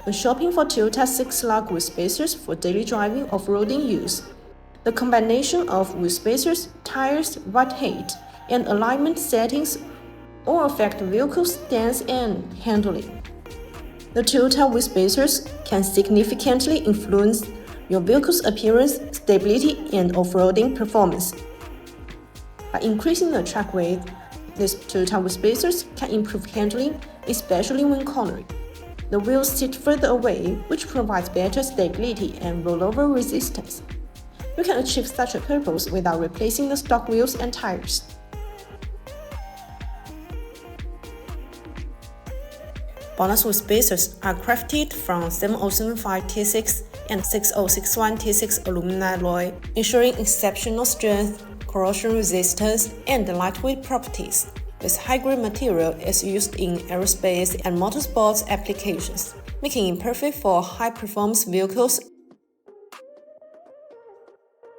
When shopping for Toyota 6-lug wheel spacers for daily driving off-roading use, the combination of wheel spacers, tires, ride height, and alignment settings all affect the vehicle's stance and handling. The Toyota wheel spacers can significantly influence your vehicle's appearance, stability, and off-roading performance. By increasing the track width, these Toyota wheel spacers can improve handling, especially when cornering. The wheels sit further away, which provides better stability and rollover resistance. You can achieve such a purpose without replacing the stock wheels and tires. BONOSS wheel spacers are crafted from 7075 T6 and 6061 T6 aluminum alloy, ensuring exceptional strength, corrosion resistance, and lightweight properties. This high-grade material is used in aerospace and motorsports applications, making it perfect for high-performance vehicles.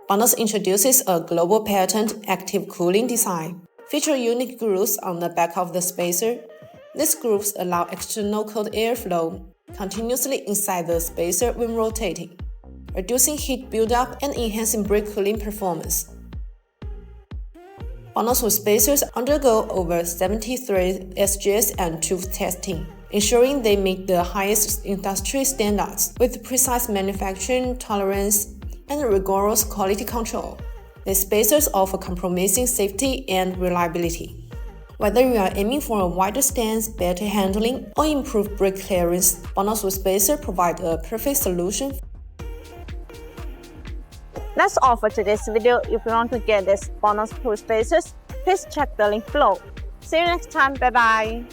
BONOSS introduces a global patent active cooling design, featuring unique grooves on the back of the spacer. These grooves allow external cold airflow continuously inside the spacer when rotating, reducing heat buildup and enhancing brake cooling performance. BONOSS wheel spacers undergo over 73 SGS and tooth testing, ensuring they meet the highest industry standards with precise manufacturing tolerance and rigorous quality control. These spacers offer compromising safety and reliability. Whether you are aiming for a wider stance, better handling, or improved brake clearance, BONOSS wheel spacer provide a perfect solution. That's all for today's video. If you want to get this BONOSS wheel spacers, please check the link below. See you next time. Bye bye.